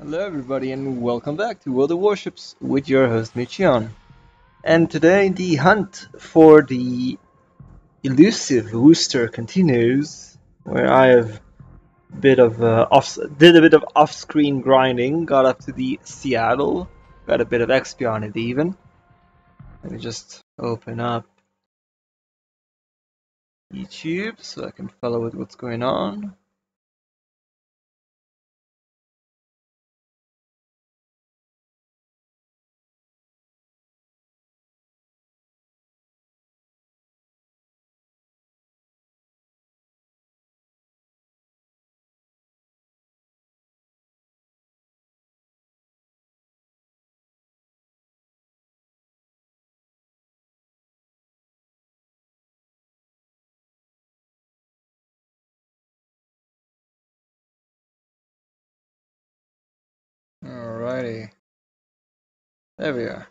Hello everybody and welcome back to World of Warships with your host Michion. And today the hunt for the elusive Worcester continues, where I have did a bit of off-screen grinding, got up to the Seattle, got a bit of XP on it even. Let me just open up YouTube so I can follow with what's going on. Alrighty, there we are.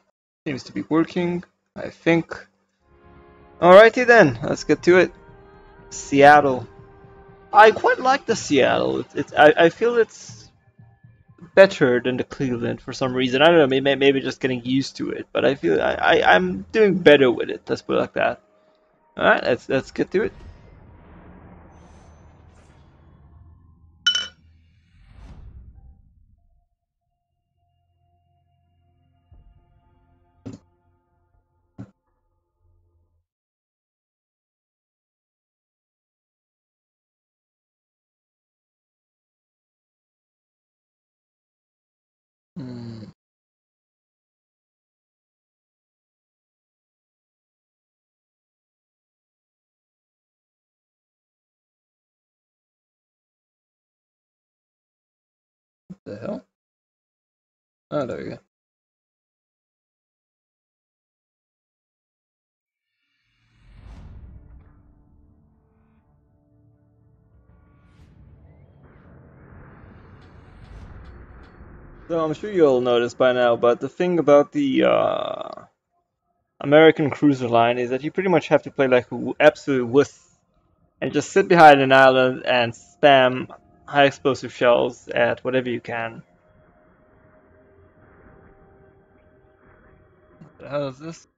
Seems to be working, I think. Alrighty then, let's get to it. Seattle. I quite like the Seattle. I feel it's better than the Cleveland for some reason. I don't know. Maybe just getting used to it. But I feel I'm doing better with it. Let's put it like that. All right, let's get to it. Hmm, what the hell? Oh, there we go. So I'm sure you'll notice by now, but the thing about the American cruiser line is that you pretty much have to play like absolute wuss and just sit behind an island and spam high explosive shells at whatever you can. What the hell is this?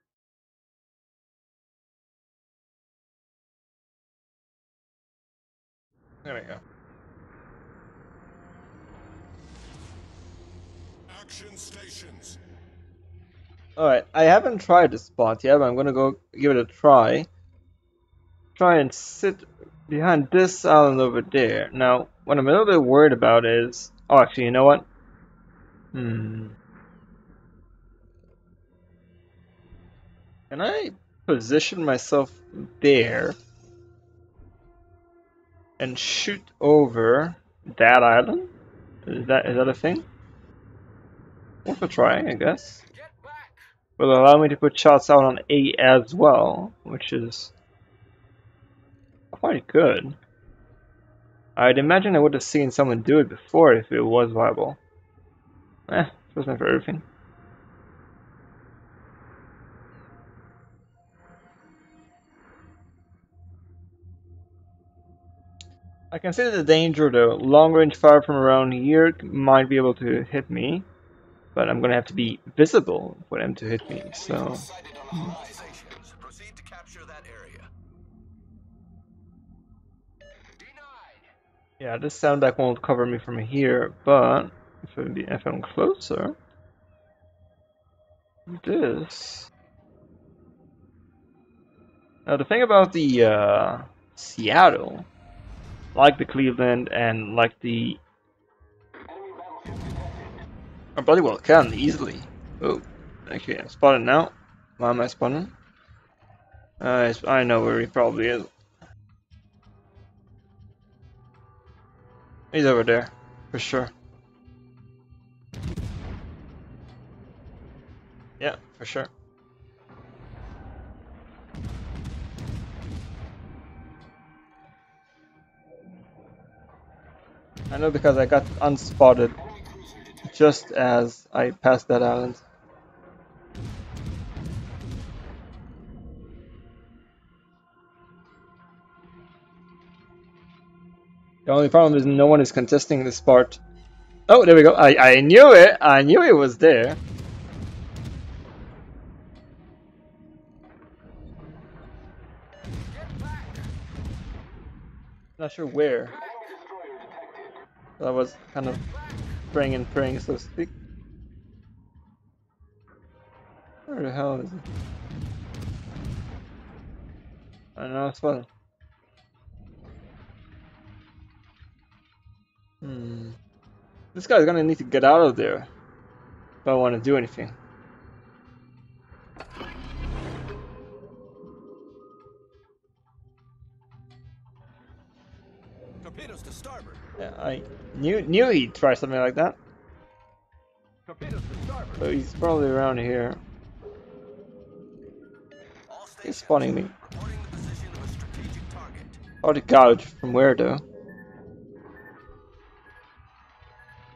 There we go. Action stations. Alright, I haven't tried this spot yet, but I'm gonna go give it a try. Try and sit behind this island over there. Now, what I'm a little bit worried about is... Oh, actually, you know what? Hmm. Can I position myself there and shoot over that island? Is that a thing? Worth a try, I guess. Will allow me to put shots out on A as well, which is quite good. I'd imagine I would have seen someone do it before if it was viable. First time for everything. I can see the danger though. Long range fire from around here might be able to hit me, but I'm gonna have to be visible for them to hit me, so... Vehicles sighted on all organizations. Proceed to capture that area. Denied. Yeah, this soundback won't cover me from here, but if I'm closer, this... Now the thing about the Seattle, like the Cleveland and like the... I bloody well can, easily. Oh, okay, I'm spotted now. Why am I spotting? I know where he probably is. He's over there, for sure. Yeah, for sure. I know because I got unspotted just as I passed that island. The only problem is no one is contesting this part Oh, there we go. I knew it. I knew it was there. Not sure where. So I was kind of praying and praying, so to speak. Where the hell is it? I don't know. It's fun. This guy's gonna need to get out of there if I want to do anything. Torpedoes to starboard. Yeah, I knew he'd try something like that. Torpedoes to starboard. So he's probably around here. All He's stations spotting me. reporting the position of a strategic target. Hard to gouge from where though.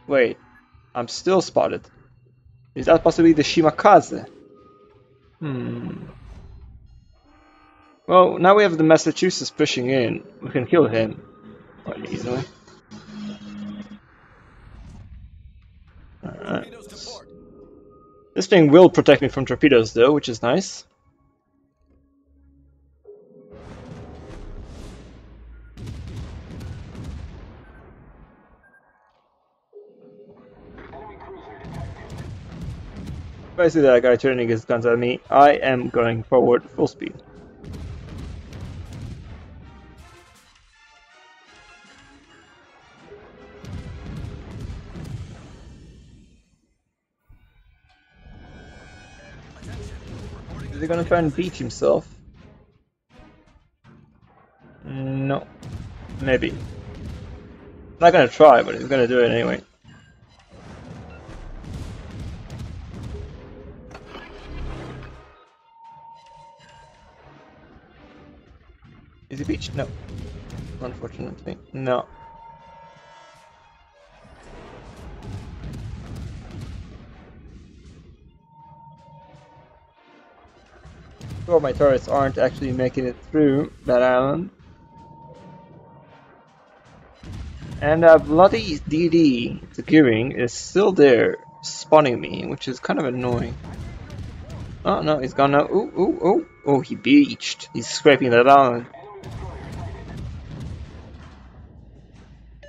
Wait, I'm still spotted. Is that possibly the Shimakaze? Well, now we have the Massachusetts pushing in. We can kill him quite easily. Torpedoes to port. This thing will protect me from torpedoes though, which is nice. If I see that guy turning his guns at me, I am going forward full speed. Is he gonna try and beach himself? No. Maybe. Not gonna try, but he's gonna do it anyway. Is he beached? No. Unfortunately. No. Sure, my turrets aren't actually making it through that island. And bloody DD, the gearing, is still there, spawning me, which is kind of annoying. Oh no, he's gone now. Ooh, ooh, ooh. Oh, he beached. He's scraping that island.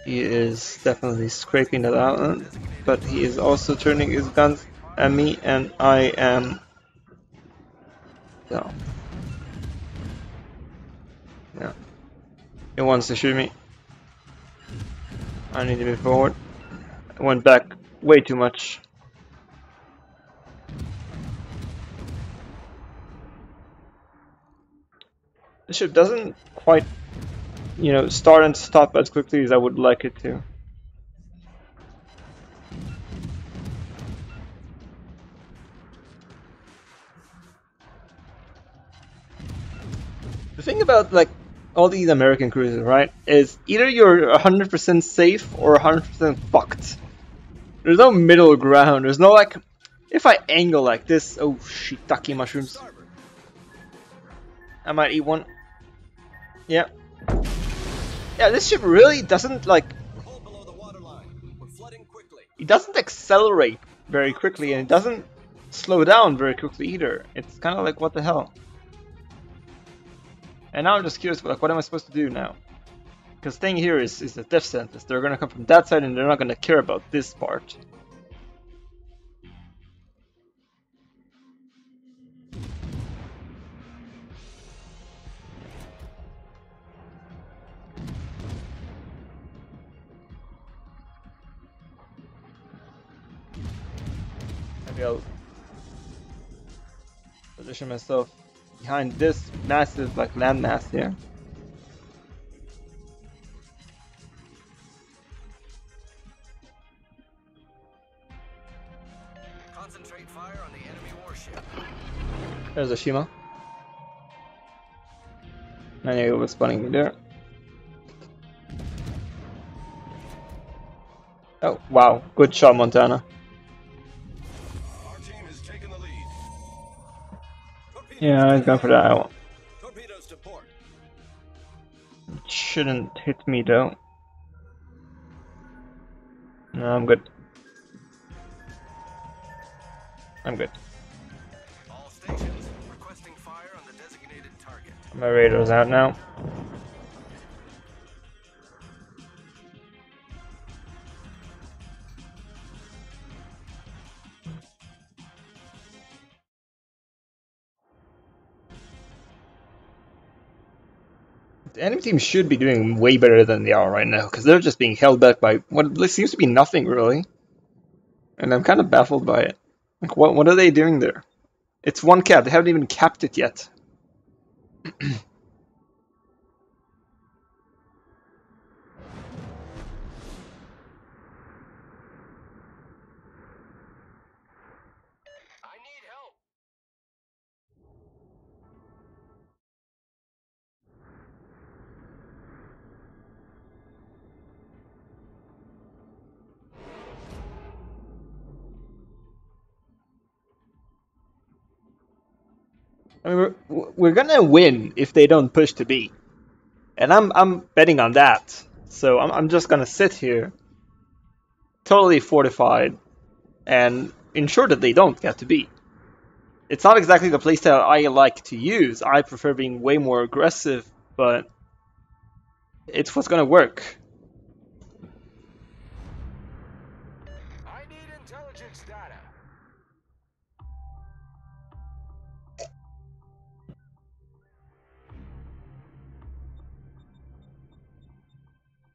He is definitely scraping that island, but he is also turning his guns at me, and I am... So... Yeah. He wants to shoot me. I need to move forward. I went back way too much. The ship doesn't quite, you know, start and stop as quickly as I would like it to. The thing about, like, all these American cruisers, right, is either you're 100% safe or 100% fucked. There's no middle ground. There's no, like, if I angle like this, oh, shiitake mushrooms. I might eat one. Yeah. Yeah, this ship really doesn't, like, it doesn't accelerate very quickly, and it doesn't slow down very quickly either. It's kind of like, what the hell? And now I'm just curious, like, what am I supposed to do now? Because staying here is a death sentence. They're gonna come from that side, and they're not gonna care about this part. Maybe I'll position myself behind this massive, like, landmass here. Concentrate fire on the enemy warship. There's a Shima. I knew it was spawning me there. Oh, wow. Good shot, Montana. Our team has taken the lead. Yeah, I was going for that. Torpedoes to port. It shouldn't hit me, though. No, I'm good. I'm good. All stations requesting fire on the designated target. My radar's out now. The enemy team should be doing way better than they are right now, because they're just being held back by what seems to be nothing, really. And I'm kind of baffled by it. Like, what are they doing there? It's one cap. They haven't even capped it yet. I need help. I mean, we're gonna win if they don't push to B, and I'm betting on that. So I'm just gonna sit here, totally fortified, and ensure that they don't get to B. It's not exactly the playstyle I like to use. I prefer being way more aggressive, but it's what's gonna work. I need intelligence data.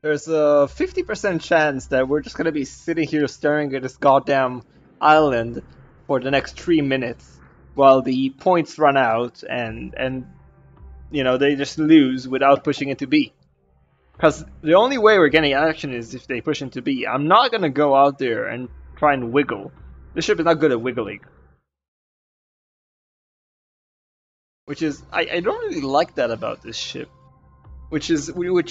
There's a 50% chance that we're just gonna be sitting here staring at this goddamn island for the next 3 minutes while the points run out and you know they just lose without pushing into B. Because the only way we're getting action is if they push into B. I'm not gonna go out there and try and wiggle. This ship is not good at wiggling. Which is I don't really like that about this ship. Which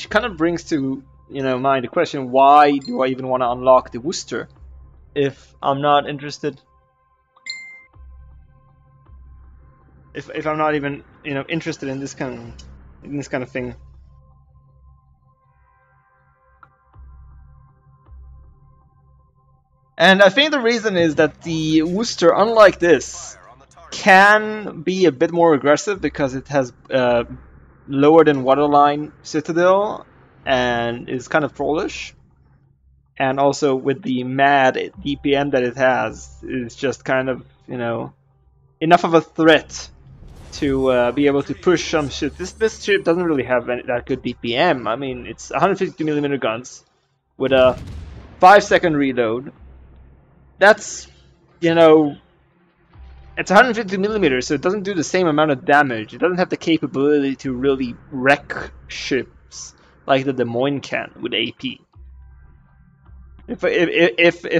kind of brings to mind the question, why do I even want to unlock the Worcester if I'm not interested, if I'm not even interested in this kind of thing. And I think the reason is that the Worcester, unlike this, Fire on the target. can be a bit more aggressive because it has lower than waterline citadel and is kind of trollish. And also with the mad DPM that it has, is just kind of enough of a threat to be able to push some shit. This ship doesn't really have that good DPM. I mean, it's 150mm guns with a 5-second reload. That's it's 150mm, so it doesn't do the same amount of damage. It doesn't have the capability to really wreck ships like the Des Moines can with AP. If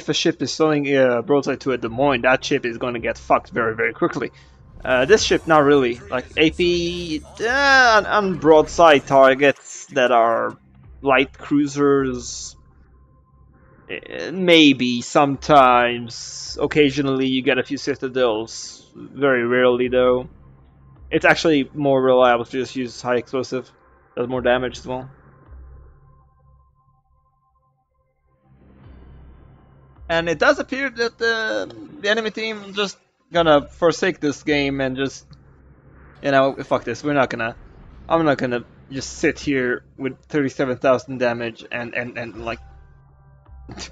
a ship is throwing a broadside to a Des Moines, that ship is going to get fucked very, very quickly. This ship, not really. Like AP on broadside targets that are light cruisers, maybe sometimes, occasionally you get a few citadels. Very rarely though. It's actually more reliable to just use high explosive. Does more damage as well. And it does appear that the enemy team just gonna forsake this game and just, fuck this. I'm not gonna just sit here with 37,000 damage and like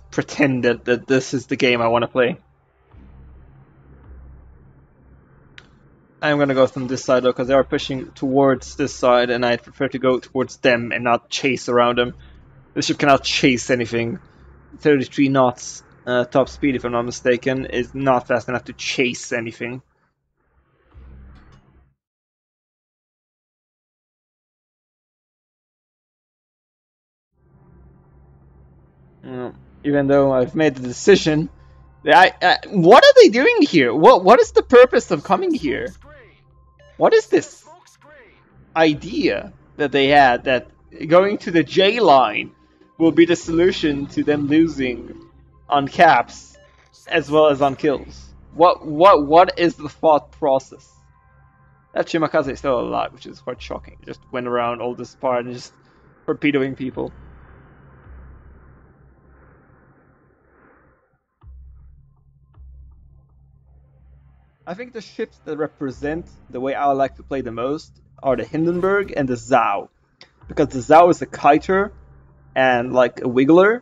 pretend that this is the game I want to play. I'm gonna go from this side though, because they are pushing towards this side, and I prefer to go towards them and not chase around them. This ship cannot chase anything. 33 knots top speed, if I'm not mistaken, is not fast enough to chase anything. Even though I've made the decision, what are they doing here? What is the purpose of coming here? What is this idea that they had that going to the J line will be the solution to them losing on caps as well as on kills? What is the thought process? That Shimakaze is still alive, which is quite shocking. He just went around all this part and just torpedoing people. I think the ships that represent the way I like to play the most are the Hindenburg and the Zhao. Because the Zhao is a kiter and like a wiggler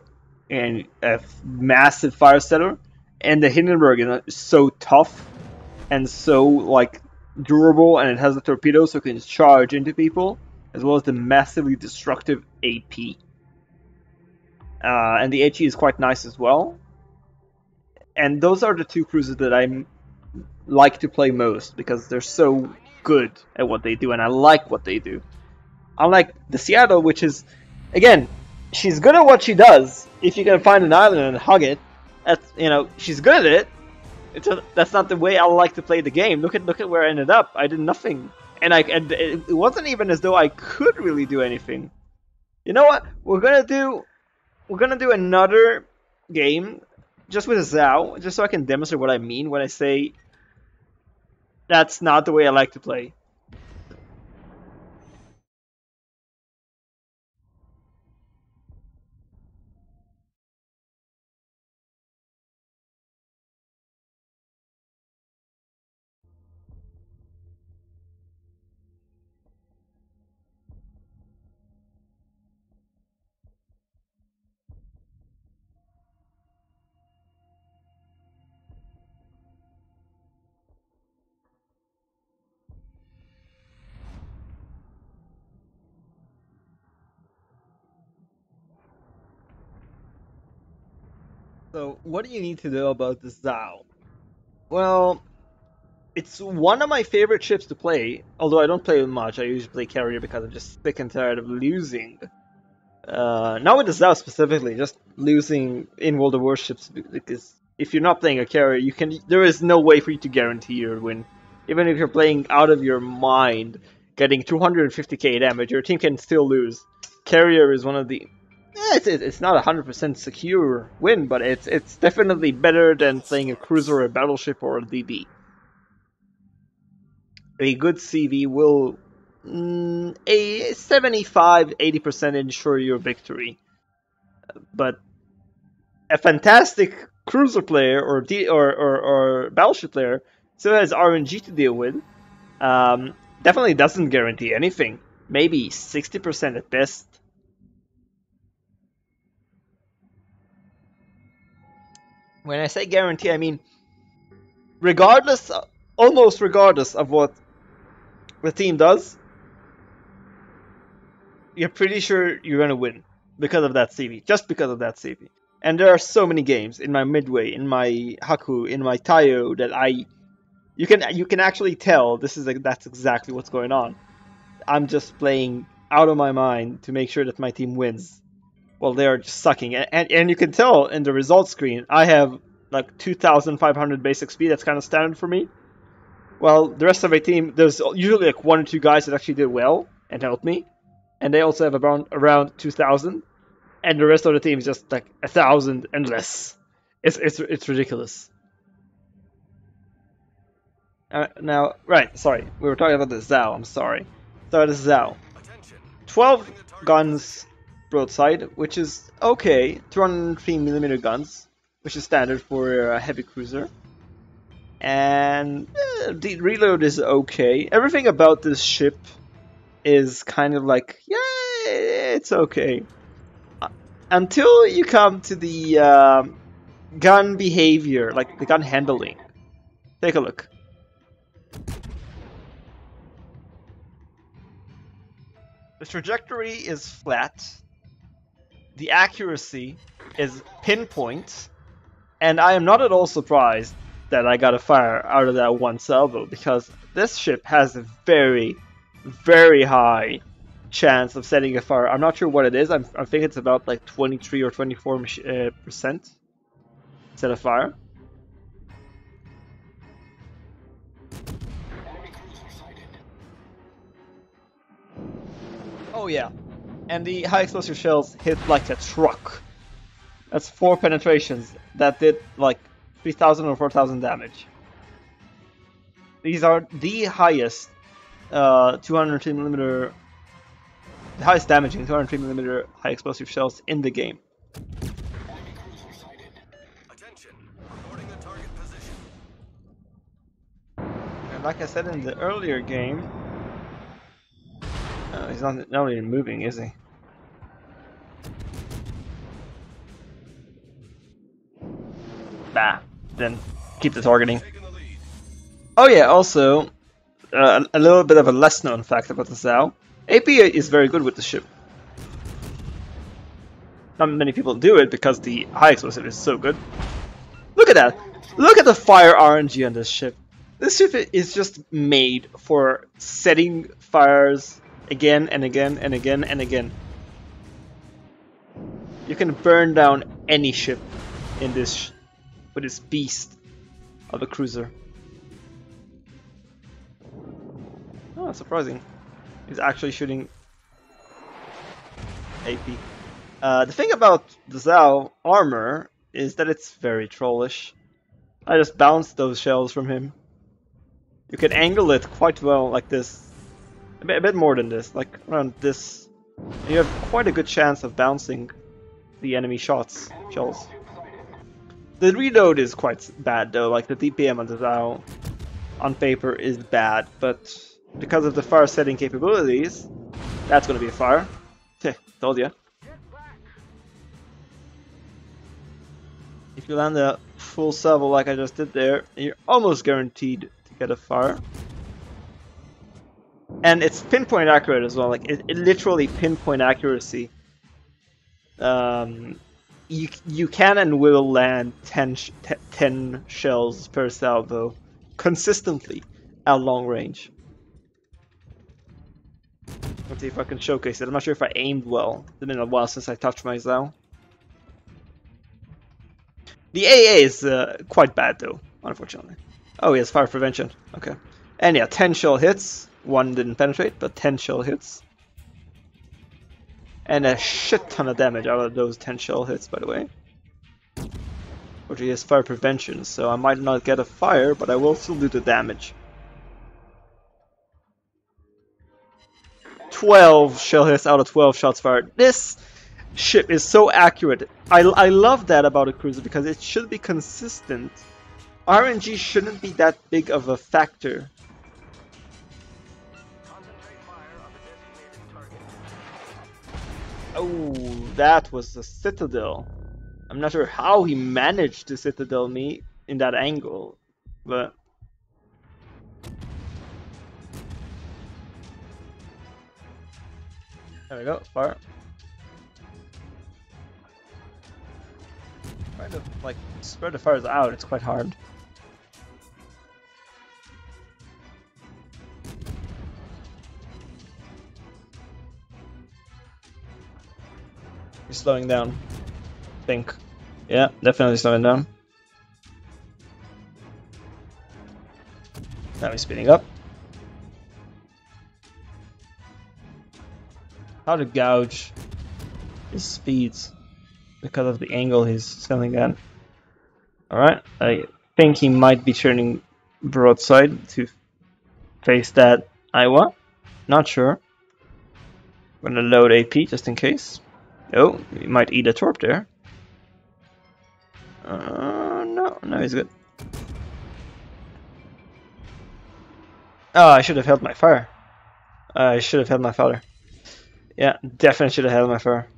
and a massive fire setter. And the Hindenburg is so tough and so like durable, and it has the torpedoes so it can charge into people, as well as the massively destructive AP. And the HE is quite nice as well. And those are the two cruisers that I like to play most because they're so good at what they do, and I like what they do. Unlike the Seattle, which is, again, she's good at what she does. If you can find an island and hug it, she's good at it. That's not the way I like to play the game. Look at where I ended up. I did nothing, and it wasn't even as though I could really do anything. You know what? We're gonna do another game just with a Zhao, just so I can demonstrate what I mean when I say that's not the way I like to play. So, what do you need to know about the Zhao? Well, it's one of my favorite ships to play, although I don't play it much. I usually play carrier because I'm just sick and tired of losing. Not with the Zhao specifically, just losing in World of Warships, because if you're not playing a carrier, there is no way for you to guarantee your win. Even if you're playing out of your mind, getting 250k damage, your team can still lose. Carrier is one of the it's not a 100% secure win, but it's definitely better than playing a cruiser or a battleship or a DB. A good CV will a 75-80% ensure your victory, but a fantastic cruiser player or battleship player still has RNG to deal with. Definitely doesn't guarantee anything. Maybe 60% at best. When I say guarantee, I mean almost regardless of what the team does, you're pretty sure you're going to win because of that CV, just because of that CV. And there are so many games in my Midway, in my Haku, in my Tayo that you can actually tell that's exactly what's going on. I'm just playing out of my mind to make sure that my team wins. Well, they are just sucking, and you can tell in the results screen I have like 2,500 basic speed. That's kind of standard for me. Well, the rest of my team, there's usually like one or two guys that actually did well and helped me, and they also have around 2,000, and the rest of the team is just like 1,000 and less. It's ridiculous. Now, right, sorry, we were talking about the Zhao. I'm sorry. So the Zhao, 12 guns broadside, which is okay. 203mm guns, which is standard for a heavy cruiser. And the reload is okay. Everything about this ship is kind of like, yeah, it's okay. Until you come to the gun behavior, like the gun handling. Take a look. The trajectory is flat. The accuracy is pinpoint. And I am not at all surprised that I got a fire out of that one salvo, because this ship has a very, very high chance of setting a fire. I'm not sure what it is. I think it's about like 23 or 24% set a fire. Oh yeah, and the high explosive shells hit like a truck. That's 4 penetrations that did like 3,000 or 4,000 damage. These are the highest 203mm, the highest damaging 203mm high explosive shells in the game. Attention, reporting the target position. like I said in the earlier game, he's not even moving, is he? Bah. Then keep the targeting. Oh yeah, also, a little bit of a less known fact about the Zhao. AP is very good with the ship. Not many people do it because the high explosive is so good. Look at that! Look at the fire RNG on this ship. This ship is just made for setting fires again and again and again and again. You can burn down any ship in this with this beast of a cruiser. Oh, surprising. He's actually shooting AP. The thing about the Zhao armor is that it's very trollish. I just bounced those shells from him. You can angle it quite well like this. A bit more than this, like around this. And you have quite a good chance of bouncing the enemy shells. The reload is quite bad though, like the DPM on the Zhao on paper is bad, but because of the fire setting capabilities, that's gonna be a fire. Told ya. If you land a full salvo like I just did there, you're almost guaranteed to get a fire. And it's pinpoint accurate as well, like it literally pinpoint accuracy. You can and will land 10 shells per salvo consistently at long range. Let's see if I can showcase it. I'm not sure if I aimed well. It's been a while since I touched my Zhao. The AA is quite bad though, unfortunately. Oh, he has fire prevention. Okay. And yeah, 10 shell hits. One didn't penetrate, but 10 shell hits. And a shit ton of damage out of those 10 shell hits, by the way. Which he has fire prevention, so I might not get a fire, but I will still do the damage. 12 shell hits out of 12 shots fired. This ship is so accurate. I love that about a cruiser because it should be consistent. RNG shouldn't be that big of a factor. Oh, that was the Citadel. I'm not sure how he managed to Citadel me in that angle, but... There we go, fire. Trying to like spread the fires out, it's quite hard. You're slowing down, I think. Yeah, definitely slowing down. Now he's speeding up. How to gouge his speeds because of the angle he's sailing at. Alright, I think he might be turning broadside to face that Iowa. Not sure. I'm gonna load AP just in case. Oh, he might eat a torp there. No, he's good. Oh, I should have held my fire. I should have held my fire. Yeah, definitely should have held my fire.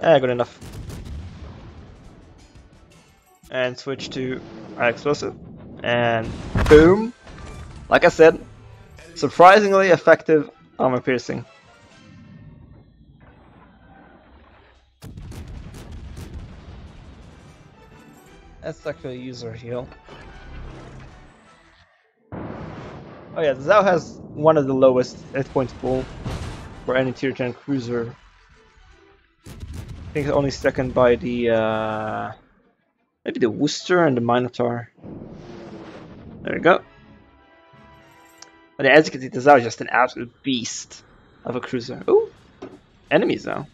Good enough. And switch to high explosive. And boom! Like I said, surprisingly effective armor piercing. Let's actually use our heal. Oh yeah, the Zhao has one of the lowest hit points pool for any tier 10 cruiser. I think it's only second by the maybe the Worcester and the Minotaur. There we go. But as you can see, the Zhao is just an absolute beast of a cruiser. Ooh, enemies now.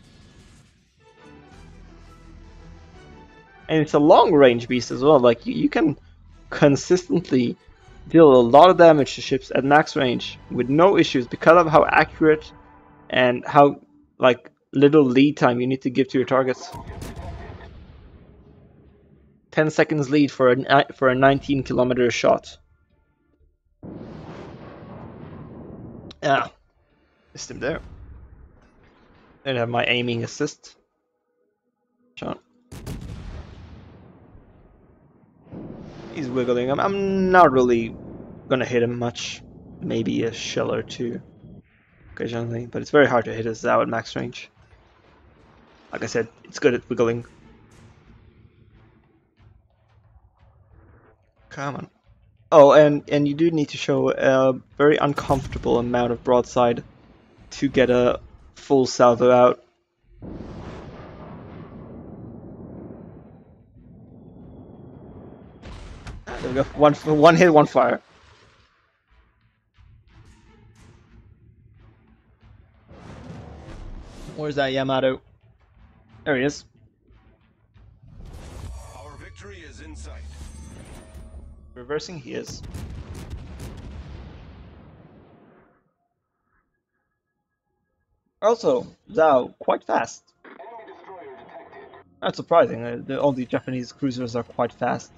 And it's a long range beast as well. Like you can consistently deal a lot of damage to ships at max range with no issues because of how accurate and how like little lead time you need to give to your targets. 10 seconds lead for a 19-kilometer shot. Ah, missed him there. Didn't have my aiming assist. Shot. He's wiggling. I'm not really gonna hit him much. Maybe a shell or two occasionally, but it's very hard to hit us out at max range. Like I said, it's good at wiggling. Come on. Oh, and you do need to show a very uncomfortable amount of broadside to get a full salvo out. There we go. One hit, one fire. Where's that Yamato? There he is. Our victory is in sight. Reversing, he is. Also, Zhao, quite fast. Enemy destroyer detected. That's surprising. All the Japanese cruisers are quite fast.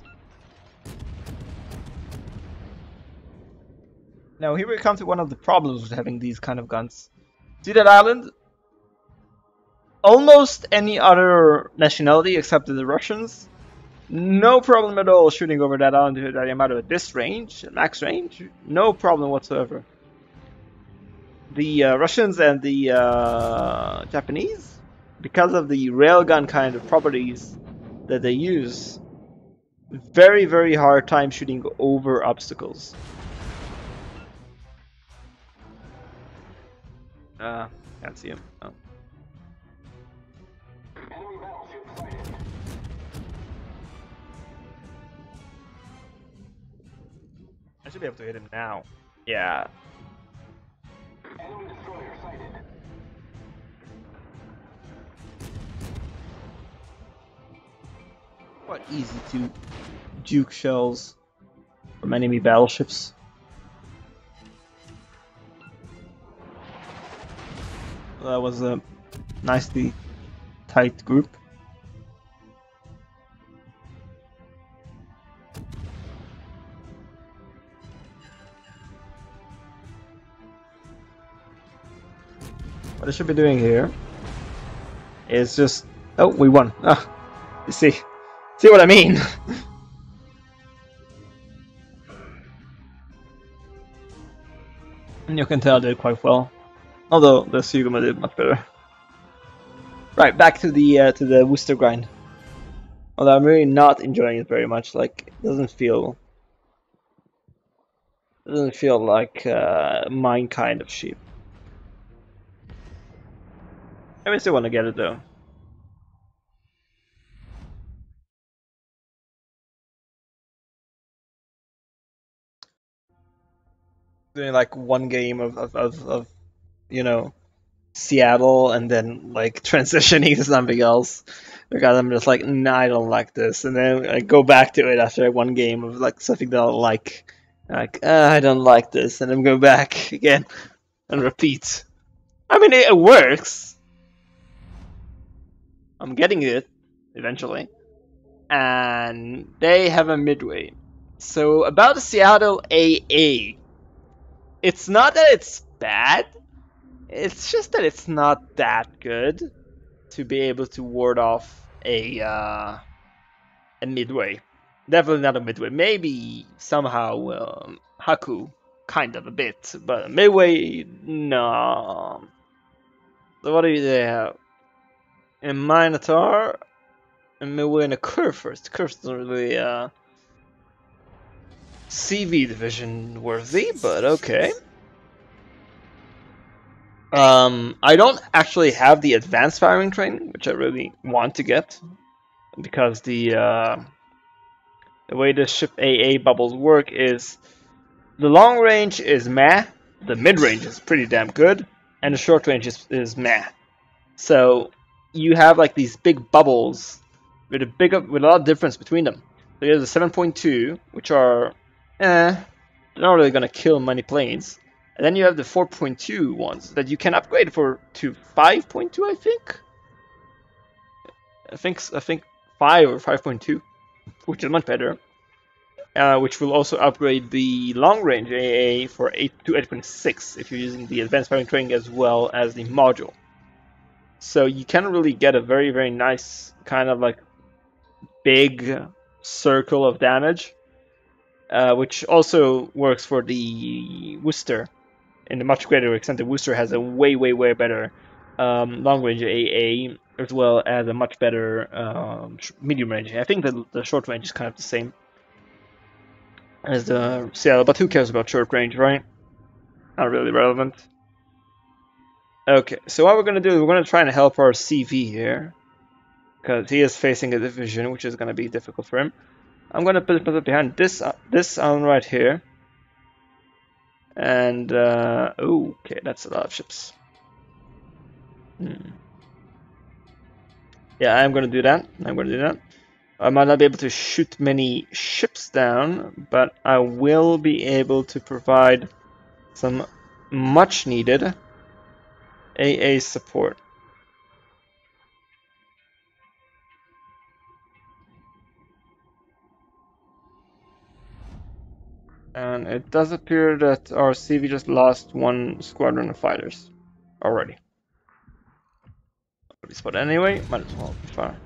Now here we come to one of the problems with having these kind of guns. See that island? Almost any other nationality except the Russians, no problem at all shooting over that island to that Yamato at this range, max range, no problem whatsoever. The Russians and the Japanese, because of the railgun kind of properties that they use, very, very hard time shooting over obstacles. Can't see him. Oh. Enemy battleship sighted. I should be able to hit him now. Yeah. Enemy destroyer sighted. Quite easy to juke shells from enemy battleships. That was a nicely tight group. What I should be doing here is just... Oh, we won. Ah, you see what I mean? And you can tell I did quite well. Although the Sugama did much better. Right, back to the Worcester grind. Although I'm really not enjoying it very much. Like, it doesn't feel like mine kind of sheep. I still want to get it though. Doing like one game of you know, Seattle and then like transitioning to something else because I'm just like, nah, I don't like this, and then I go back to it after one game of like something that I like I don't like this, and then go back again and repeat. I mean, it works. I'm getting it eventually, and they have a midway. So about the Seattle AA, it's not that it's bad. It's just that it's not that good to be able to ward off a midway. Definitely not a midway. Maybe somehow Haku, kind of a bit, but midway, no. So what do they have? A Minotaur, and midway in a curve first. Curve's not really CV division worthy, but okay. I don't actually have the advanced firing training, which I really want to get, because the way the ship AA bubbles work is the long range is meh, the mid range is pretty damn good, and the short range is meh. So you have like these big bubbles with a lot of difference between them. So you have the 7.2, which are they're not really gonna kill many planes. And then you have the 4.2 ones that you can upgrade to 5.2, I think. I think 5 or 5.2. which is much better. Which will also upgrade the long-range AA for 8 to 8.6 if you're using the advanced firing training as well as the module. So you can really get a very, very nice kind of like big circle of damage, which also works for the Worcester in a much greater extent. The Worcester has a way, way, way better long-range AA as well as a much better medium range. I think the short range is kind of the same as the Seattle, but who cares about short range, right? Not really relevant. Okay, so what we're going to do is we're going to try and help our CV here, because he is facing a division, which is going to be difficult for him. I'm going to put it behind this on right here. And, okay, that's a lot of ships. Yeah, I'm going to do that. I might not be able to shoot many ships down, but I will be able to provide some much needed AA support. And it does appear that our CV just lost one squadron of fighters already. But anyway, might as well be fine.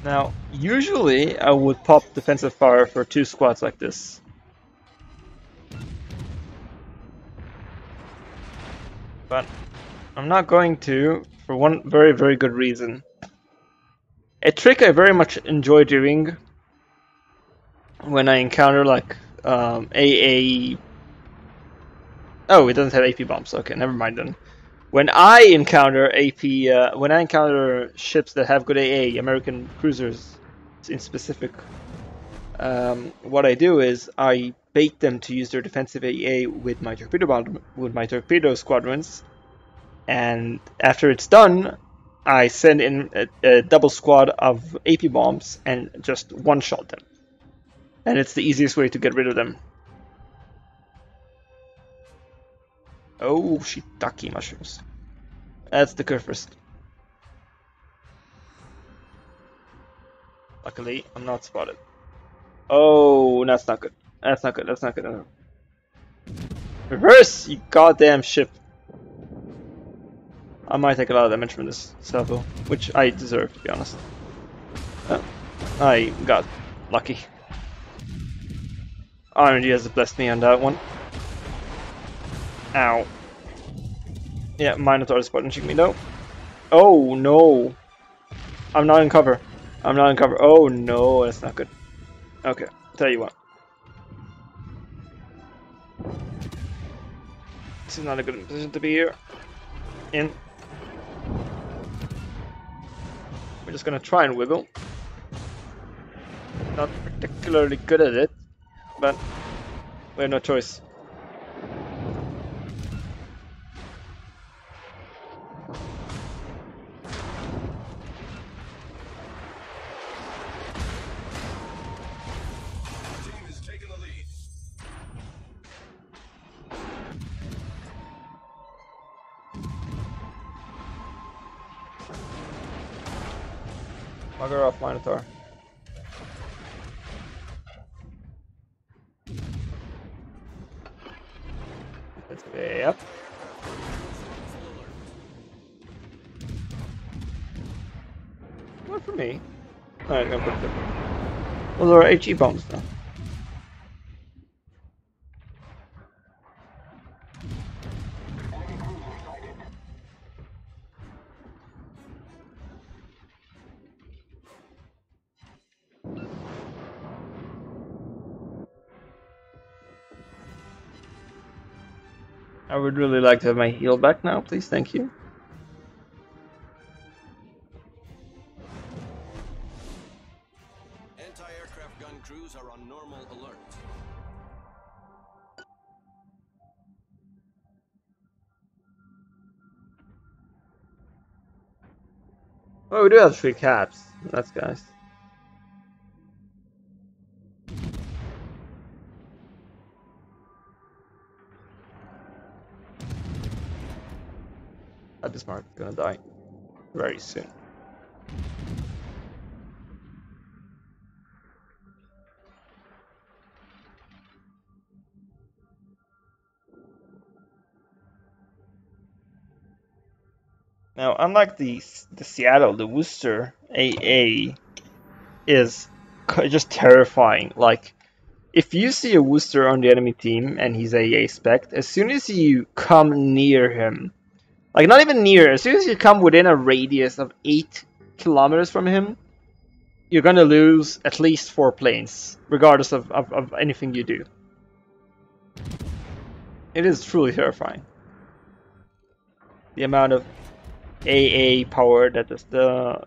Now, usually I would pop defensive fire for 2 squads like this. But I'm not going to, for one very, very good reason. A trick I very much enjoy doing when I encounter like AA. Oh, it doesn't have AP bombs. Okay, never mind then. When I encounter when I encounter ships that have good AA, American cruisers in specific, what I do is I bait them to use their defensive AA with my torpedo squadrons, and after it's done, I send in a double squad of AP bombs and just one-shot them. And it's the easiest way to get rid of them. Oh, shiitake mushrooms. That's the first. Luckily, I'm not spotted. Oh, that's not good. That's not good. That's not good. Reverse, you goddamn ship. I might take a lot of damage from this salvo, which I deserve, to be honest. I got lucky. RNG has blessed me on that one. Ow. Yeah, Minotaur is punching me though. Oh no. I'm not in cover. I'm not in cover. Oh no, that's not good. Okay, tell you what. This is not a good position to be here. In. We're just gonna try and wiggle. Not particularly good at it, but we have no choice. Bugger off, Minotaur. That's way up. Not for me. Alright, I'm gonna put it. Those are HE bombs now. I would really like to have my heal back now, please, thank you. Anti-aircraft gun crews are on normal alert. Oh, we do have 3 caps. That's nice. Bismarck is gonna die. very soon. Now, unlike the Seattle, the Worcester AA is just terrifying. Like, if you see a Worcester on the enemy team and he's AA spec, as soon as you come near him, like not even near, as soon as you come within a radius of 8 kilometers from him, you're gonna lose at least 4 planes, regardless of anything you do. It is truly terrifying. The amount of AA power that the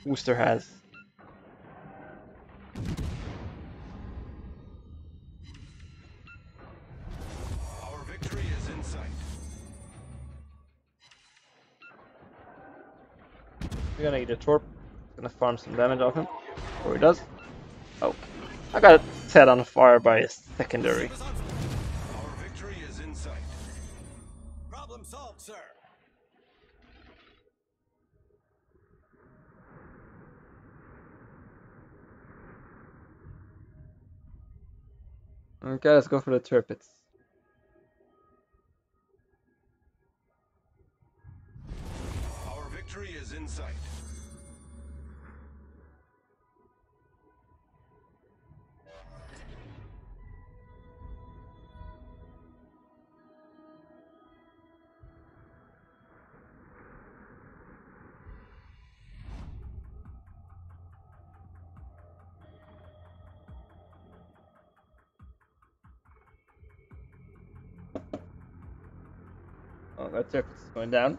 Worcester has. Our victory is in sight. We're gonna eat a torp. Gonna farm some damage off him. Or he does. Oh, I got set on fire by a secondary. Our victory is in sight. Problem solved, sir. Okay, let's go for the turpits. Our victory is in sight. Oh, that turpit's going down.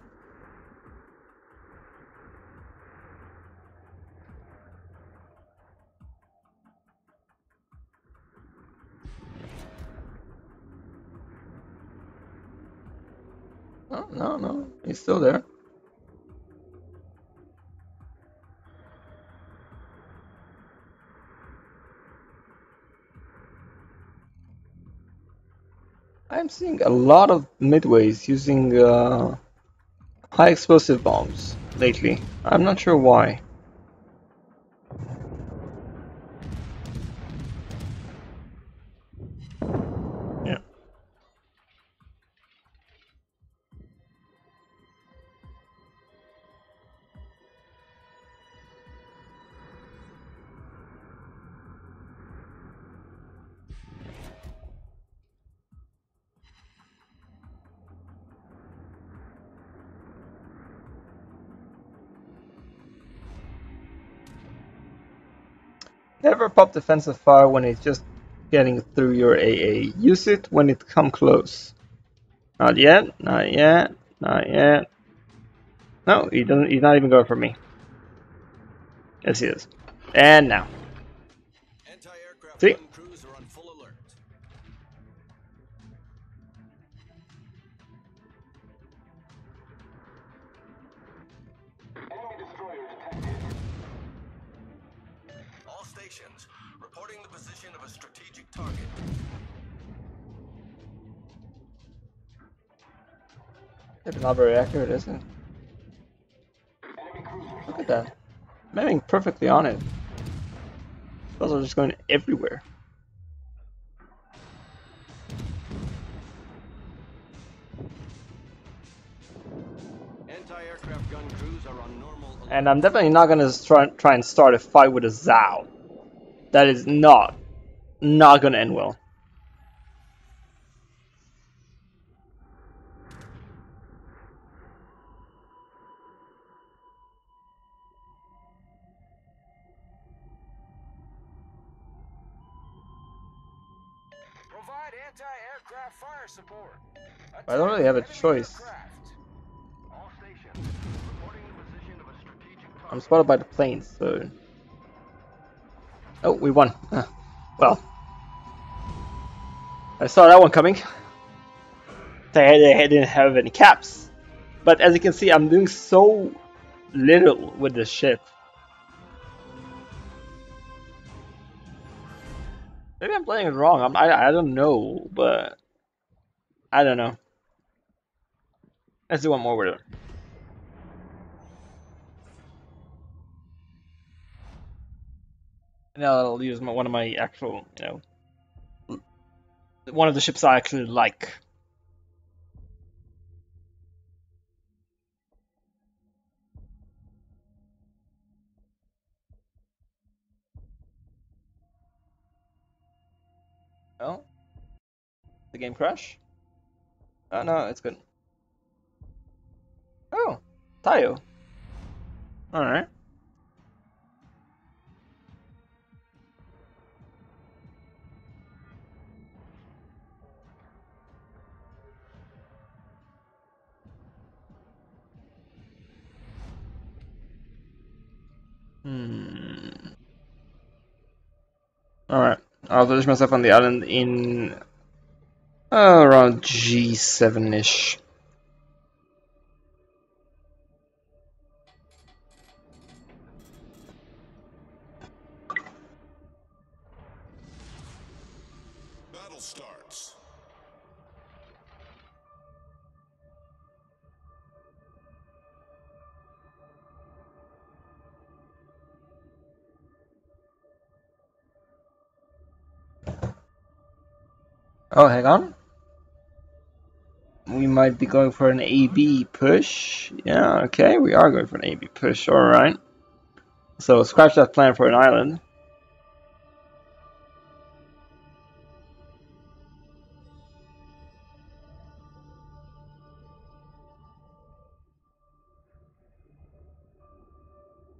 Oh, no, he's still there. I'm seeing a lot of midways using high explosive bombs lately. I'm not sure why. Yeah. Never pop defensive fire when it's just getting through your AA. Use it when it come close. Not yet, not yet, not yet. No, he doesn't. He's not even going for me. Yes, he is. And now. Anti-aircraft See? gun crews are on full alert. Enemy destroyer detected. All stations reporting the position of a strategic target. It's not very accurate, is it? Look at that. I'm aiming perfectly on it. Those are just going everywhere. Anti-aircraft gun crews are on normal alert. And I'm definitely not gonna try and start a fight with a Zao. That is not gonna end well. Provide anti-aircraft fire support. I don't really have a choice. All stations reporting the position of a strategic target. I'm spotted by the planes, so. Oh, we won. Well, I saw that one coming. They didn't have any caps, but as you can see, I'm doing so little with this ship. Maybe I'm playing it wrong. I don't know, but I don't know. Let's do one more with it. And I'll use one of my actual, one of the ships I actually like. Oh, the game crash? Oh no, it's good. Oh, Tayo. All right. Hmm. All right. I'll finish myself on the island in around G7-ish. Battle starts. Oh, hang on. We might be going for an AB push. Yeah, okay, we are going for an AB push. All right. So scratch that plan for an island.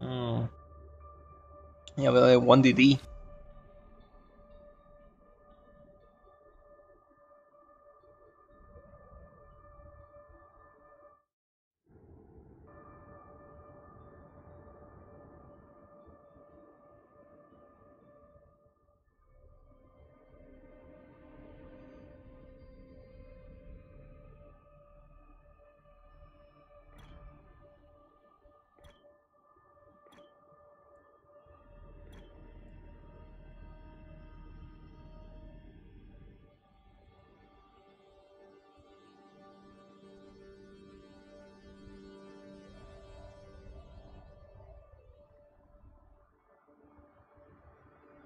Hmm. Yeah, we only have 1DD.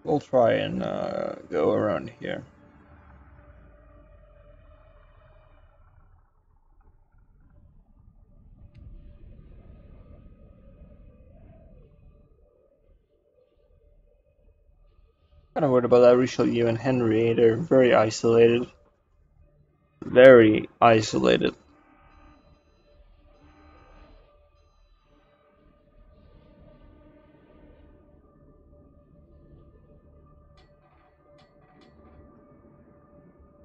We'll try and go around here. Kind of worried about that Richelieu and Henry. They're very isolated. Very isolated.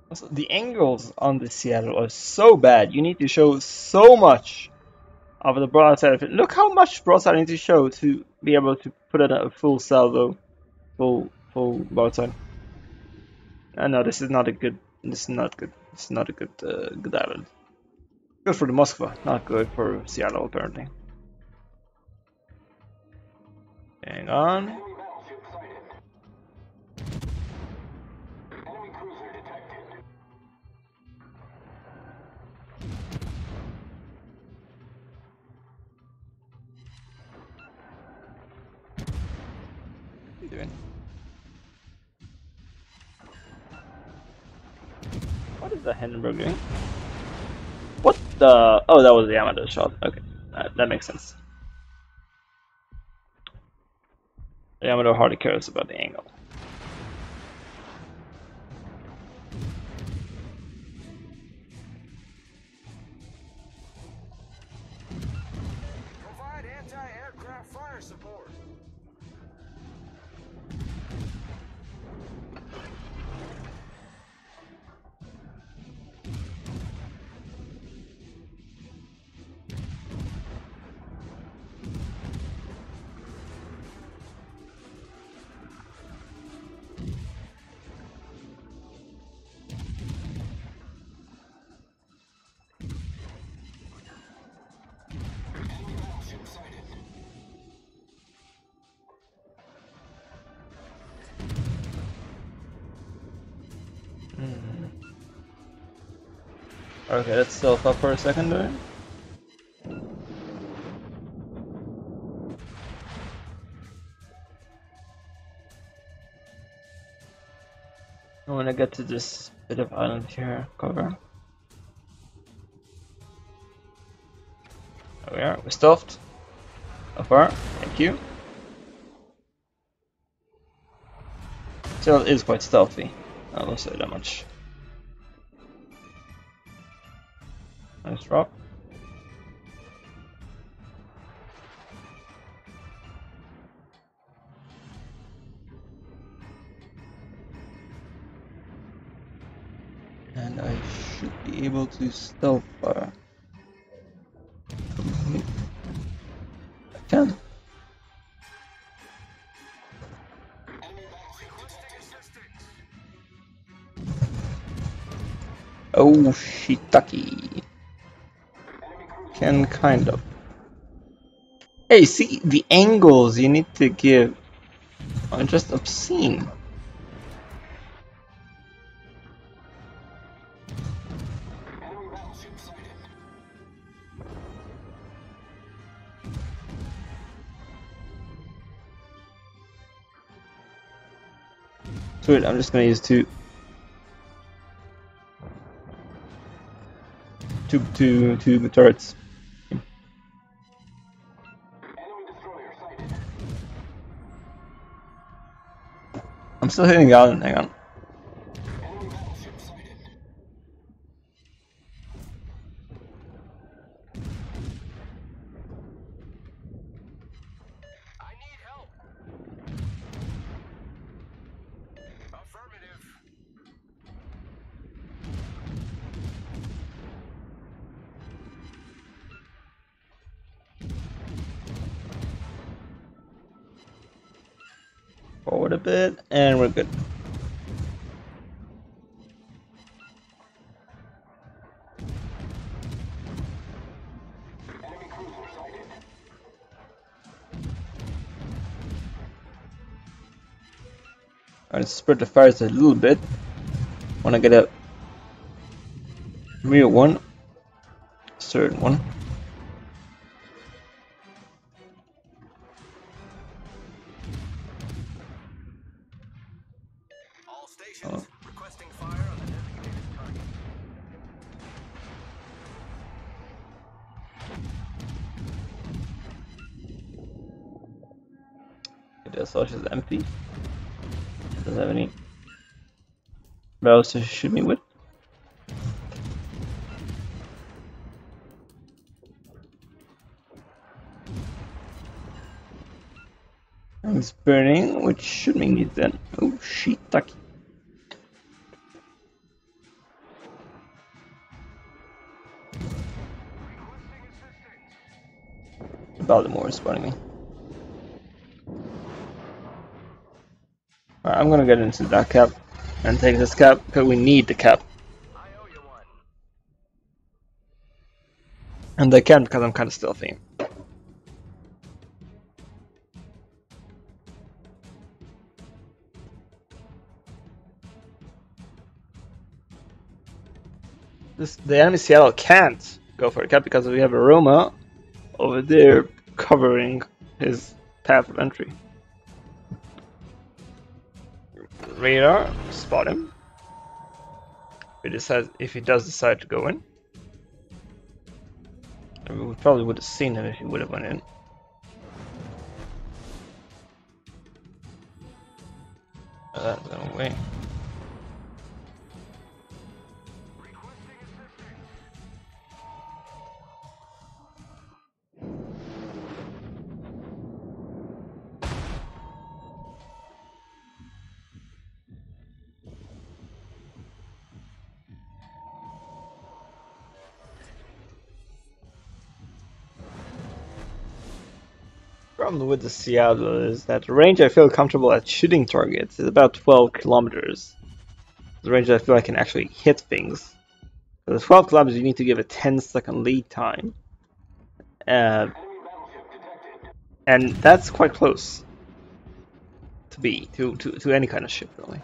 Also, the angles on the Seattle are so bad. You need to show so much of the broadside of it. Look how much broadside I need to show to be able to put it at a full salvo, full broadside. No, this is not a good. This is not good. This is not a good island. Good for the Moskva, not good for Seattle apparently. Hang on. Enemy battleship sighted. Enemy cruiser detected. What are you doing? What is the Hindenburg doing? What the? Oh, that was the Yamato shot. Okay, that makes sense. The Yamato hardly cares about the angle. Provide anti-aircraft fire support. Enemy battleship sighted. Okay, let's stealth up for a second there. I want to get to this bit of island here, cover. There we are, we're stuffed. So far, thank you. Still is quite stealthy, I will say that much. Nice drop. And I should be able to stealth fire. I can. Oh, shiitake. Can kind of. Hey, see, the angles you need to give are just obscene. Sweet, I'm just gonna use two turrets. I'm still hitting the island, hang on. I need help. Affirmative. Forward a bit, and we're good. Alright, spread the fires a little bit. Wanna get a real one, certain one. All stations requesting fire on the designated target. The assault is empty. Doesn't have any barrels to shoot me with. It's burning, which should mean he's dead. Oh, shiitake. Baltimore is spawning me. Alright, I'm gonna get into that cap and take this cap because we need the cap. I owe you one. And I can because I'm kind of stealthy. The enemy Seattle can't go for a cap because we have a Roma over there covering his path of entry. Radar, spot him. If he does decide to go in. We probably would have seen him if he would have went in. That's going away. Problem with the Seattle is that the range I feel comfortable at shooting targets is about 12 kilometers. The range I feel I can actually hit things. For the 12 kilometers, you need to give a 10-second lead time. And that's quite close to any kind of ship, really.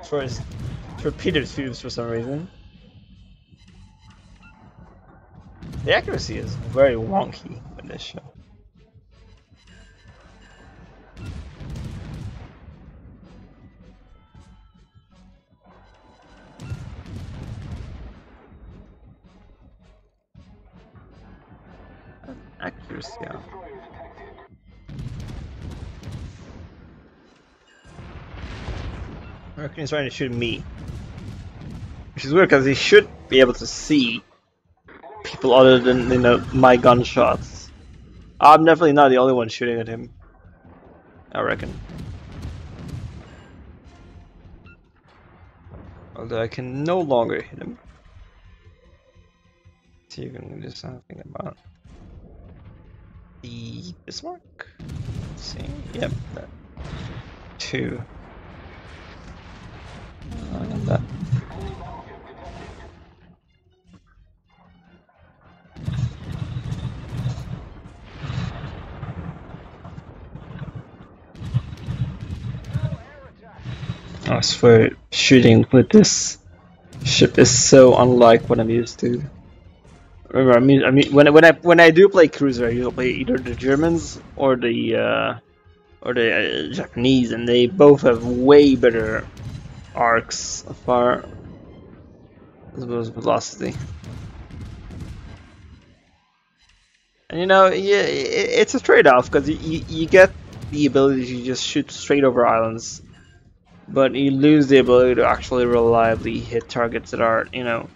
for his torpedo tubes for some reason. The accuracy is very wonky in this show. Accuracy, yeah. I reckon he's trying to shoot me. Which is weird because he should be able to see people other than, you know, my gunshots. I'm definitely not the only one shooting at him, I reckon. Although I can no longer hit him. So you can do something about the Bismarck. Let's see, yep, that. 2. And that. I swear, shooting with this ship is so unlike what I'm used to. Remember, I mean, when I do play cruiser, I usually play either the Germans or the Japanese, and they both have way better arcs of fire as well as velocity. And you know, yeah, it's a trade-off because you get the ability to just shoot straight over islands, but you lose the ability to actually reliably hit targets that are, you know,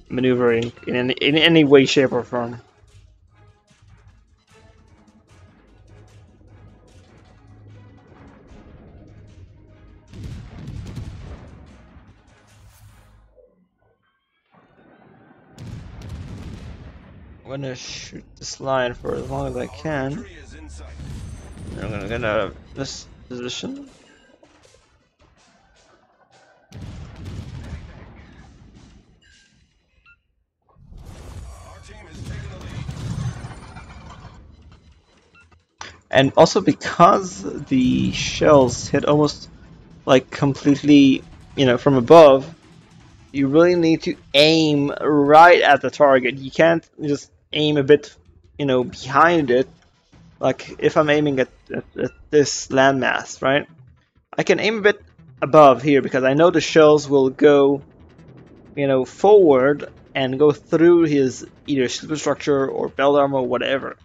maneuvering in any way, shape, or form. I'm gonna shoot this line for as long as I can. I'm gonna get out of this position. And also because the shells hit almost like completely, you know, from above, you really need to aim right at the target. You can't just aim a bit, you know, behind it. Like if I'm aiming at this landmass, right? I can aim a bit above here because I know the shells will go, you know, forward and go through his either superstructure or belt armor or whatever.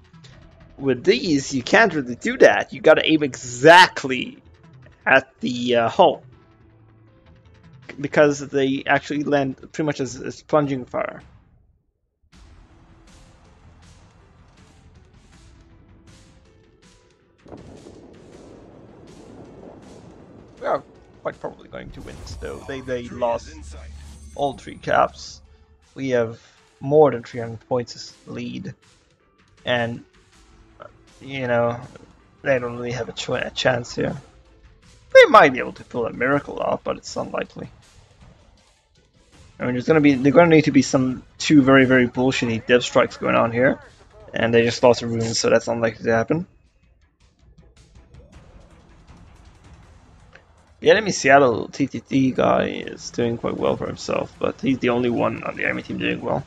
With these, you can't really do that. You gotta aim exactly at the hull because they actually land pretty much as plunging fire. We are quite probably going to win this though. They lost all 3 caps. We have more than 300 points lead, and you know, they don't really have a chance here. They might be able to pull a miracle off, but it's unlikely. I mean, they're gonna need to be some 2 very, very bullshitty dev strikes going on here, and they just lost the runes, so that's unlikely to happen. The enemy Seattle TTT guy is doing quite well for himself, but he's the only one on the enemy team doing well.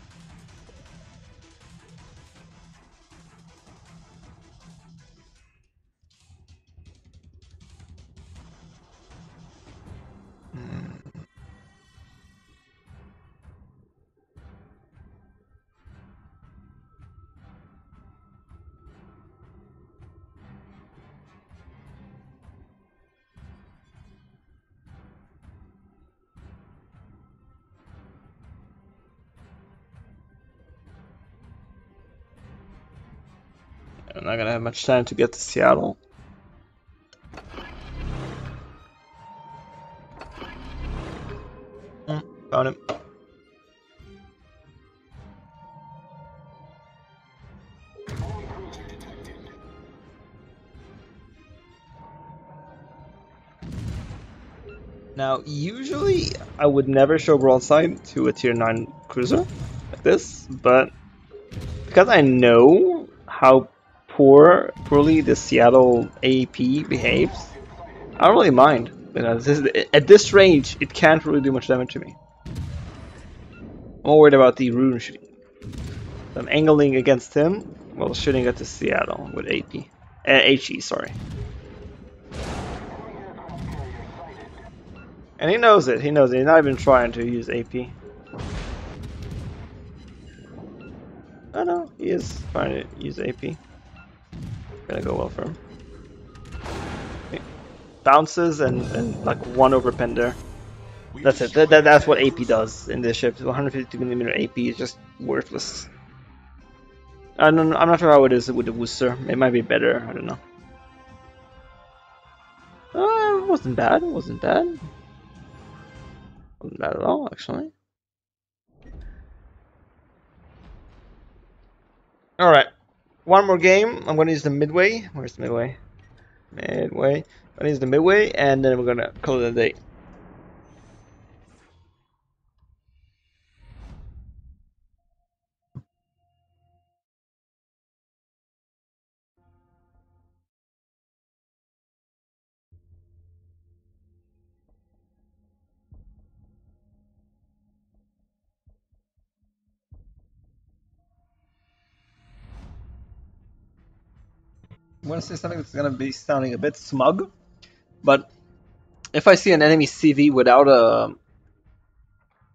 I'm not gonna have much time to get to Seattle. Found him. Now, usually I would never show broadside to a tier 9 cruiser like this, but because I know how poorly the Seattle AP behaves, I don't really mind. You know, at this range, it can't really do much damage to me. I'm more worried about the rune shooting. So I'm angling against him while shooting at the Seattle with AP. HE, sorry. And he knows it. He knows it. He's not even trying to use AP. Oh no, he is trying to use AP. Gonna go well for him. Okay. Bounces and like 1 overpen there. That's it. That's what AP does in this ship. 150mm AP is just worthless. I'm not sure how it is with the Worcester. It might be better. I don't know. It wasn't bad. It wasn't bad. Wasn't bad at all, actually. All right. One more game. I'm gonna use the midway. Where's the midway? Midway. I'm gonna use the midway, and then we're gonna call it a day. I'm gonna say something that's gonna be sounding a bit smug, but if I see an enemy CV without a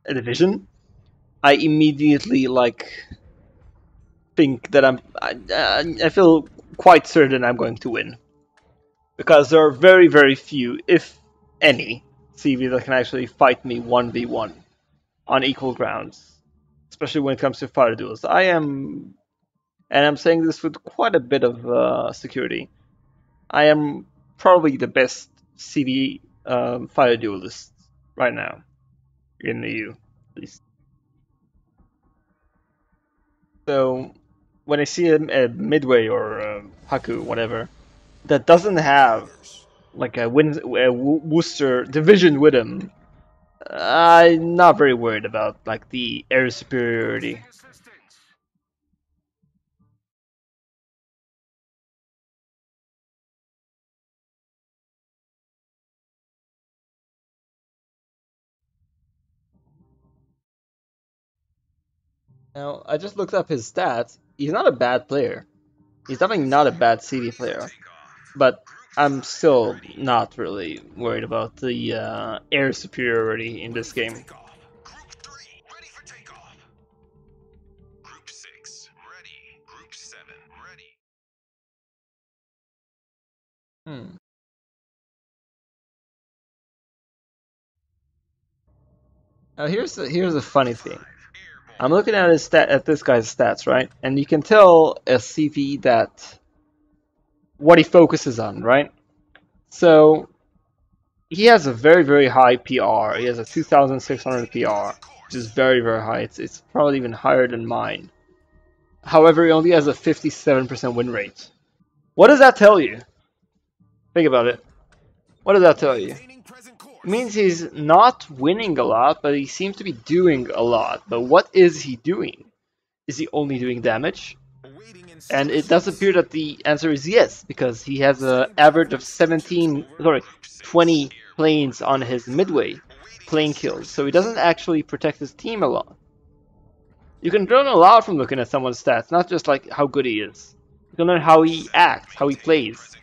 division, I immediately like think that I feel quite certain I'm going to win, because there are very, very few, if any, CV that can actually fight me 1v1 on equal grounds, especially when it comes to fire duels. I am, and I'm saying this with quite a bit of security, I am probably the best CV fire duelist right now in the EU, at least. So when I see a Midway or a Haku, whatever, that doesn't have like a Worcester division with him, I'm not very worried about like the air superiority. Now I just looked up his stats. He's not a bad player. He's definitely not a bad CD player, but I'm still not really worried about the air superiority in this game. Group 3, ready for takeoff. Group 6, ready. Group 7, ready. Hmm. Now here's the funny thing. I'm looking at this guy's stats, right? And you can tell a CV that what he focuses on, right? So he has a very, very high PR. He has a 2,600 PR, which is very, very high. It's probably even higher than mine. However, he only has a 57% win rate. What does that tell you? Think about it. What does that tell you? It means he's not winning a lot, but he seems to be doing a lot. But what is he doing? Is he only doing damage? And it does appear that the answer is yes, because he has an average of 20 planes on his midway plane kills. So he doesn't actually protect his team a lot. You can learn a lot from looking at someone's stats, not just like how good he is. You can learn how he acts, how he plays.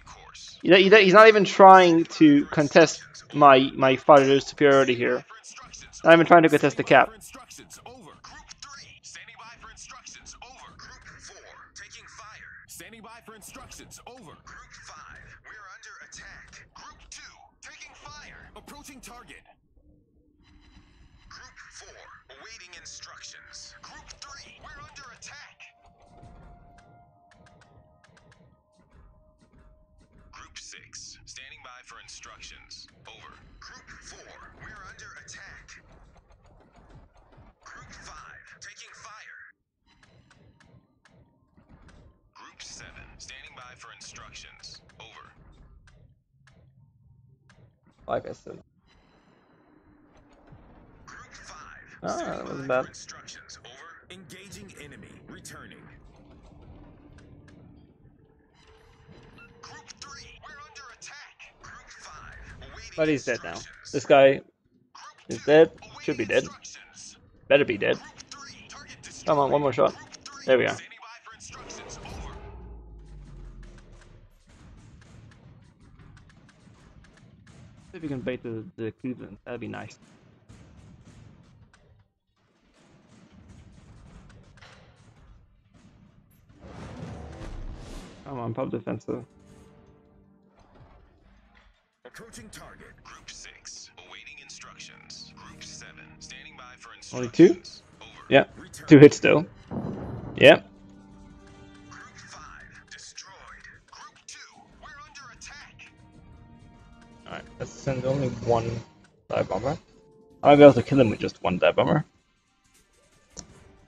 He's not even trying to contest my fighter's superiority here. Not even trying to contest the cap. Standing by for instructions. Over. Group 4, taking fire. Standing by for instructions. Over. Group 5, we're under attack. Group 2, taking fire. Approaching target. Group 4, awaiting instructions. Group 3, we're under attack. Group 6, standing by for instructions. Over. Group 4, we're under attack. Group 5, taking fire. Group 7, standing by for instructions. Over. Like I said. Group 5, That wasn't standing by bad. for instructions. Over. Engaging enemy. Returning. Group 3, we're under attack. Group 5, awaiting But he's dead now. This guy is dead. Should be dead. Better be dead. Come on, one more shot. There we are. See if you can bait the Cleveland. That'd be nice. Come on, pub defensive. Approaching target. Group 6. Awaiting instructions. Group 7. Standing by for instructions. Only 2? Over. Yeah. Return. 2 hits though. Yeah. Group 5. Destroyed. Group 2. We're under attack. Alright, let's send only 1 dive bomber. I'll be able to kill him with just 1 dive bomber.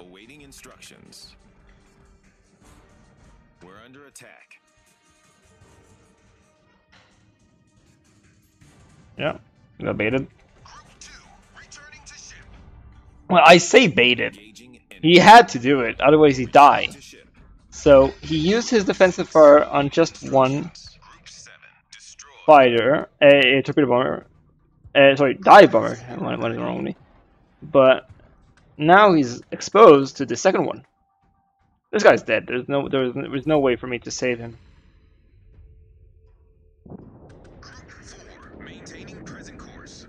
Awaiting instructions. We're under attack. Yeah. Got baited. Group 2. Returning to ship. Well, I say baited. Engaging enemy. He had to do it, otherwise he'd die. To ship. So he used his defensive fire on just 1 Group 7. Destroyed. fighter, a torpedo bomber. Sorry, dive bomber. What is wrong with me? But now he's exposed to the second one. This guy's dead. There's no way for me to save him. Group 4. Maintaining present course.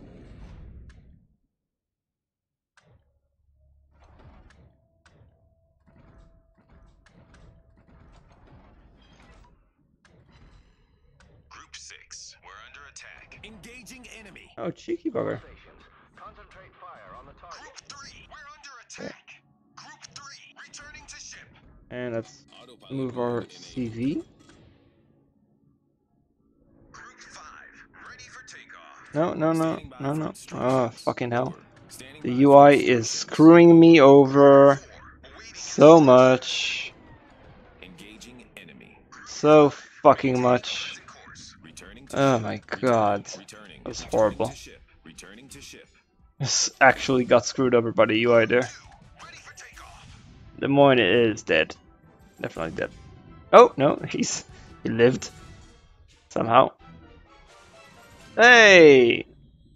Group 6. We're under attack. Engaging enemy. Oh, cheeky bugger. Stations. Concentrate fire on the target. Group 3. We're under attack. Group 3. Returning to ship. And let's move our CV. Group 5. Ready for takeoff. No. Oh, fucking hell. The UI is screwing me over so much. Engaging enemy. So fucking much. Returning to Oh ship. my god. Returning. That was horrible. To ship. Returning to ship. This actually got screwed over by the UI there. Ready for takeoff. Des Moines is dead. Definitely dead. Oh, no, he lived. Somehow. Hey!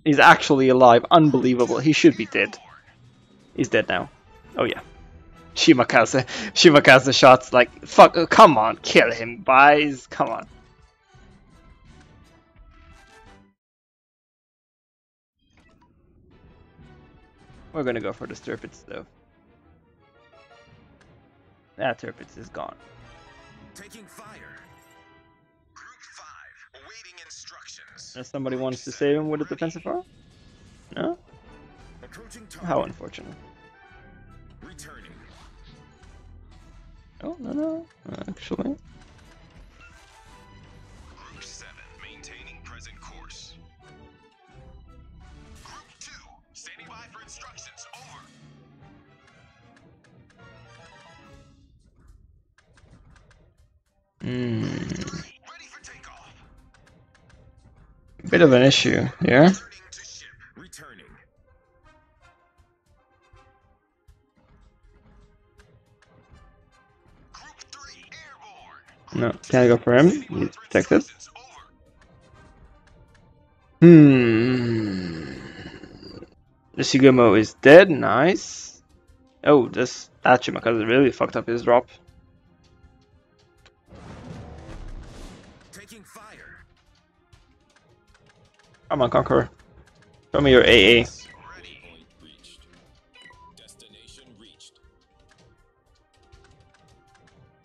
He's actually alive. Unbelievable. He should be dead. He's dead now. Oh yeah. Shimakaze shots like, fuck, come on, kill him, guys. Come on. We're gonna go for the Tirpitz though. That Tirpitz is gone. Taking fire. Group 5. Awaiting instructions. Unless somebody wants to save him with a defensive fire? No? Approaching target. How unfortunate. Returning. Oh, no. Actually. Group 7. Maintaining present course. Group 2. Standing by for instructions. Over. Ready for takeoff. Bit of an issue here. Returning to ship. Returning. Group 3. Airborne. No, can't go for him. He's protected. Instructions. Over. The Sugamo is dead. Nice. Oh, this Achimakaze really fucked up his drop. Taking fire. Come on, Conqueror. Show me your AA. Ready. Point reached. Destination reached.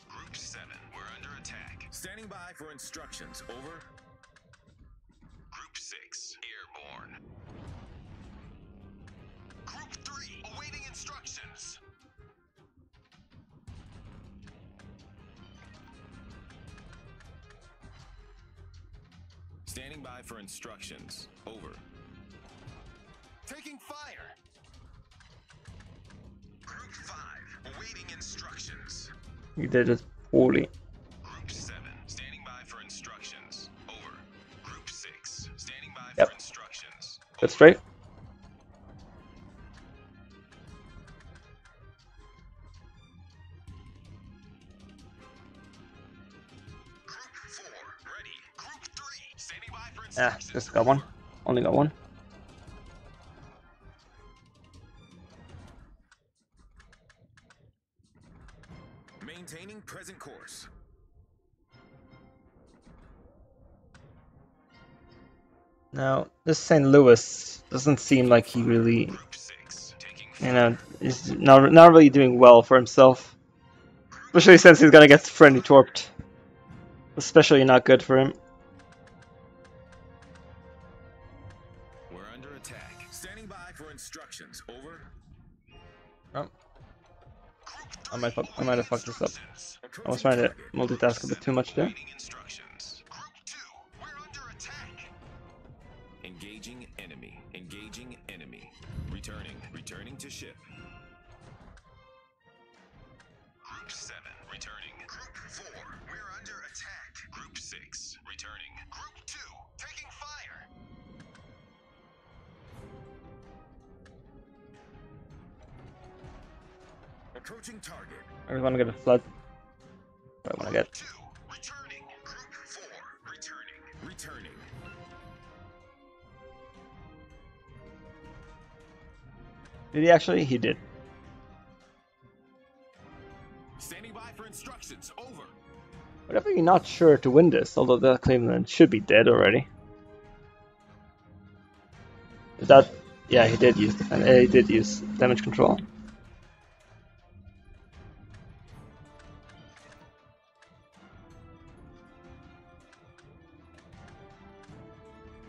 Group 7. We're under attack. Standing by for instructions. Over. Group 6. Airborne. Group 3. Awaiting instructions. Standing by for instructions. Over. Taking fire. Group 5. Awaiting instructions. You did it poorly. Group 7. Standing by for instructions. Over. Group 6. Standing by Yep. for instructions. Good straight. Group 4. Ready. Group 3. Standing by for Ah, instructions. just got one. only got one. Maintaining present course. Now, this St. Louis doesn't seem like he really, Group 6, taking is not really doing well for himself. Especially since he's gonna get friendly torped. Especially not good for him. We're under attack. Standing by for instructions. Over. Oh. I might have fucked this up. I was trying to multitask a bit too much there. Awaiting instructions. Group 2, we're under attack. Engaging enemy. Engaging enemy. Returning. Returning to ship. Group 7, returning. Group 4, we're under attack. Group 6, returning. Group 2, taking fire. Approaching target. I want to get a flood. What I want to get. 2, returning. Group 4, returning. Returning. Did he actually? He did. Standing by for instructions. Over. But definitely not sure to win this, although the Cleveland should be dead already. Is that? Yeah, he did use damage control.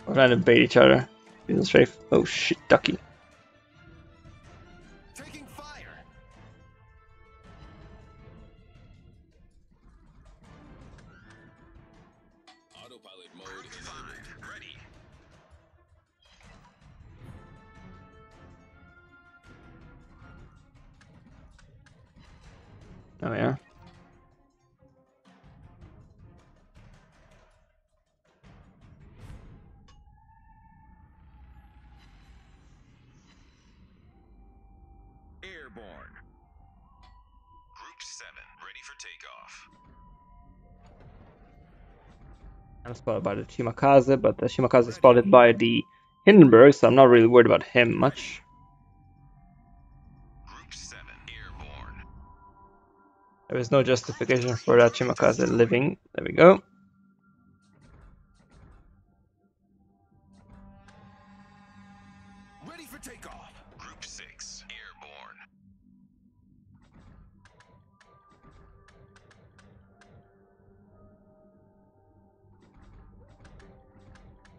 We're trying to bait each other. Feeling safe. Oh shit, ducky. Taking fire. Autopilot mode enabled. Ready. Oh yeah. Airborne. Group 7, ready for takeoff. I'm spotted by the Shimakaze, but the Shimakaze is spotted by the Hindenburg, so I'm not really worried about him much. Group 7, airborne. There is no justification for that Shimakaze living. There we go. Ready for takeoff. Group 6, airborne.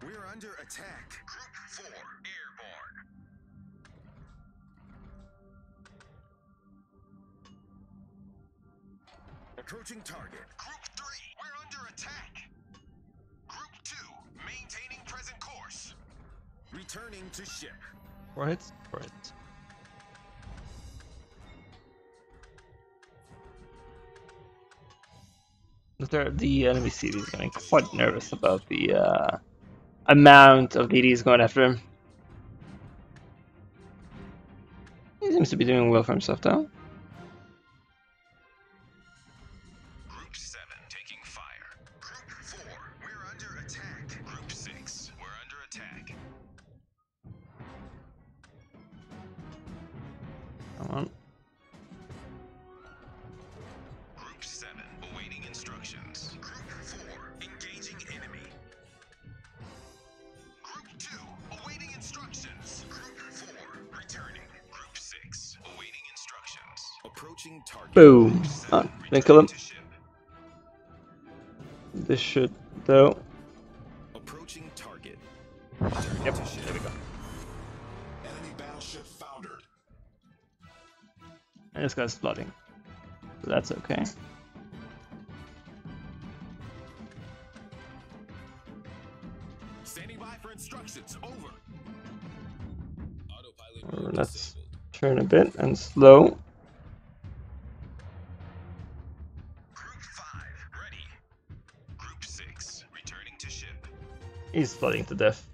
We're under attack. Group 4, airborne. Approaching target. Group 3, we're under attack. Group 2, maintaining present course. Returning to ship. 4 hits? 4 hits. The enemy CD is getting quite nervous about the amount of DDs going after him. He seems to be doing well for himself though. Group 7 taking fire. Group 4, we're under attack. Group 6, we're under attack. Come on. Group 7 awaiting instructions. Group 4 engaging enemy. Group 2 awaiting instructions. Group 4 returning. Group 6 awaiting instructions. Approaching target. Boom. Group 7 Didn't kill him. returning to ship. This should though. Approaching target. Yep, there we go. Enemy battleship foundered. And this guy's flooding. So that's okay. Standing by for instructions. Over. Autopilot mode Let's disabled. turn a bit and slow. Group 5 ready. Group 6 returning to ship. He's flooding to death.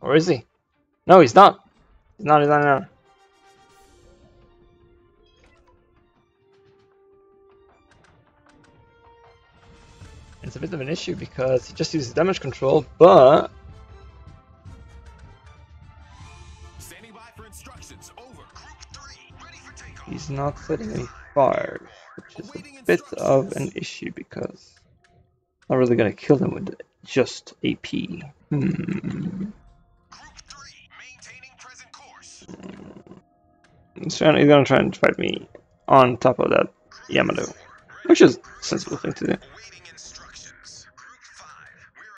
Or is he? No, he's not. He's not. It's a bit of an issue because he just uses damage control, but is not setting any fires, which is a bit of an issue because I'm not really gonna kill them with just AP. Group 3, maintaining present course. He's gonna try and fight me on top of that Yamato, which is a sensible thing to do. Awaiting